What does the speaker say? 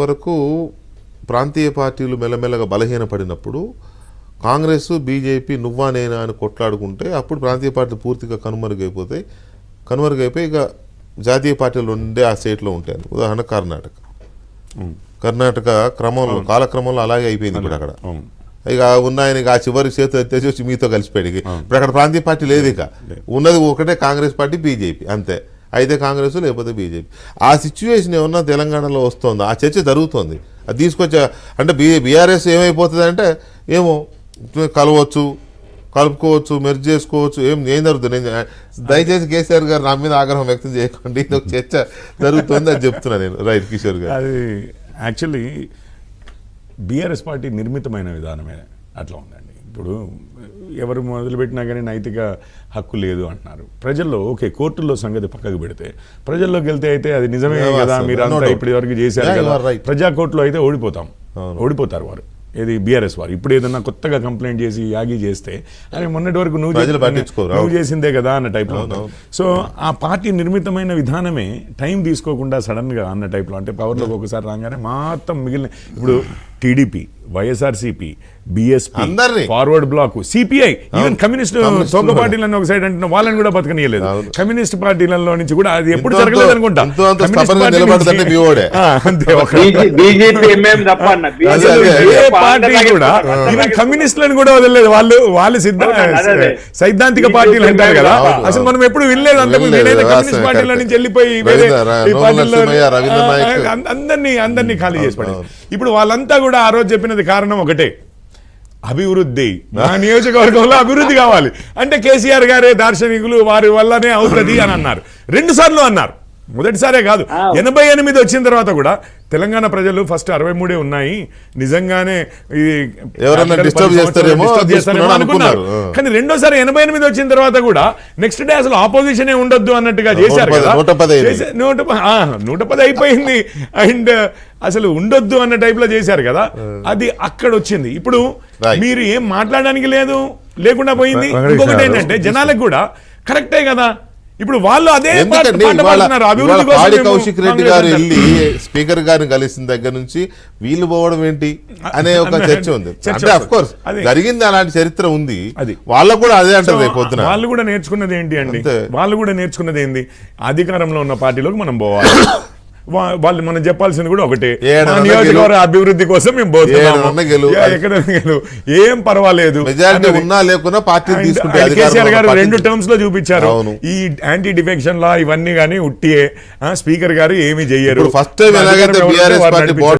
వరకు ప్రాంతీయ పార్టీలు మెల్లమెల్లగా బలహీనపడినప్పుడు కాంగ్రెస్ బీజేపీ నువ్వా నేనా అని కొట్లాడుకుంటే అప్పుడు ప్రాంతీయ పార్టీలు పూర్తిగా కనుమరుగైపోయి ఇక జాతీయ పార్టీలు ఉండే ఆ స్టేట్లో ఉంటాయి. ఉదాహరణ కర్ణాటక కాలక్రమంలో అలాగే అయిపోయింది. ఇప్పుడు అక్కడ ఇక ఉన్నాయని ఆ చివరి చేతులు ఎత్తేసి వచ్చి మీతో కలిసిపోయాడు. ఇప్పుడు అక్కడ ప్రాంతీయ పార్టీ లేదు, ఇక ఉన్నది ఒకటే కాంగ్రెస్ పార్టీ బీజేపీ అంతే. అయితే కాంగ్రెస్ లేకపోతే బీజేపీ. ఆ సిచ్యువేషన్ ఏమన్నా తెలంగాణలో వస్తుంది, ఆ చర్చ జరుగుతుంది. అది తీసుకొచ్చా అంటే బీఆర్ఎస్ ఏమైపోతుంది అంటే ఏమో కలుపుకోవచ్చు, మెర్జ్ చేసుకోవచ్చు, ఏం జరుగుతుంది. దయచేసి కేసీఆర్ గారు నా మీద ఆగ్రహం వ్యక్తం చేయకండి, ఇది ఒక చర్చ జరుగుతుంది అని చెప్తున్నా నేను. రైట్ కిషోర్ గారు, అది యాక్చువల్లీ బీఆర్ఎస్ పార్టీ నిర్మితమైన విధానమే అట్లా ఉందండి. ఇప్పుడు ఎవరు మొదలుపెట్టినా కానీ నైతిక హక్కు లేదు అంటున్నారు. ప్రజల్లో ఓకే, కోర్టుల్లో సంగతి పక్కకు పెడితే ప్రజల్లోకి వెళ్తే అయితే అది నిజమే కదా, మీరు అంతా ఇప్పటి వరకు చేశారు కదా. ప్రజా కోర్టులో అయితే ఓడిపోతారు వారు, ఏది బీఆర్ఎస్ వారు. ఇప్పుడు ఏదన్నా కొత్తగా కంప్లైంట్ చేసి యాగి చేస్తే అని మొన్నటి వరకు నువ్వు చేసిందే కదా అన్న టైప్లో. సో ఆ పార్టీ నిర్మితమైన విధానమే టైం తీసుకోకుండా సడన్గా అన్న టైప్లో, అంటే పవర్లోకి ఒకసారి రాగానే మొత్తం మిగిలిన ఇప్పుడు TDP, YSRCP, BSP, forward bloc, CPI, even communist తోక పార్టీలను ఒక సైడ్ అంటున్నా, వాళ్ళని కూడా బతకనీయలేదు. కమ్యూనిస్ట్ పార్టీలలో నుంచి కూడా అది ఎప్పుడు జరగలేదు అనుకుంటా. పార్టీ కూడా ఈవెన్ కమ్యూనిస్టులను కూడా వదలలేదు. వాళ్ళు సైద్ధాంతిక పార్టీలు అంటారు కదా, అసలు మనం ఎప్పుడు వినలేదు. అంతకు నేనైతే కమ్యూనిస్ట్ పార్టీల నుంచి వెళ్ళిపోయి వేరే పార్టీలో అందరినీ ఖాళీ చేసి పడేది. ఇప్పుడు వాళ్ళంతా కూడా ఆ రోజు చెప్పినది కారణం ఒకటే, అభివృద్ధి. మా నియోజకవర్గంలో అభివృద్ధి కావాలి అంటే కేసీఆర్ గారే దార్శనికులు, వారి వల్లనే అవుతుంది అని అన్నారు. 2 సార్లు అన్నారు, మొదటిసారే కాదు. 88 వచ్చిన తర్వాత కూడా తెలంగాణ ప్రజలు ఫస్ట్ 63 ఉన్నాయి, నిజంగానే అనుకున్నారు. కానీ రెండోసారి 88 వచ్చిన తర్వాత కూడా నెక్స్ట్ డే అసలు ఆపోజిషన్ ఉండొద్దు అన్నట్టుగా చేశారు కదా. 110 అయిపోయింది అండ్ అసలు ఉండొద్దు అన్న టైప్ లో చేశారు కదా. అది అక్కడ వచ్చింది. ఇప్పుడు మీరు ఏం మాట్లాడడానికి లేకుండా పోయింది. ఇంకొకటి ఏంటంటే జనాలకు కూడా కరెక్టే కదా, ఇప్పుడు వాళ్ళు అదే కౌశిక్ రెడ్డి గారు వెళ్ళి స్పీకర్ గారిని కలిసిన దగ్గర నుంచి వీళ్ళు పోవడం ఏంటి అనే ఒక చర్చ ఉంది. అంటే అఫ్ కోర్స్ జరిగింది, అలాంటి చరిత్ర ఉంది. వాళ్ళకు కూడా అదే అంటారు రేపు పొద్దున. వాళ్ళు కూడా నేర్చుకున్నది ఏంటి అండి, వాళ్ళు కూడా నేర్చుకున్నది ఏంటి, అధికారంలో ఉన్న పార్టీలోకి మనం పోవాలి. వాళ్ళు మనం చెప్పాల్సింది కూడా ఒకటే, నియోజకవర్గ అభివృద్ధి కోసం మేము పోతున్నాము, ఏం పర్వాలేదు. కేసీఆర్ గారు 2 టర్మ్స్ లో చూపించారు ఈ యాంటీ డిఫెక్షన్ లా ఇవన్నీ కానీ ఉట్టియే. స్పీకర్ గారు ఏమి చెయ్యరు. ఫస్ట్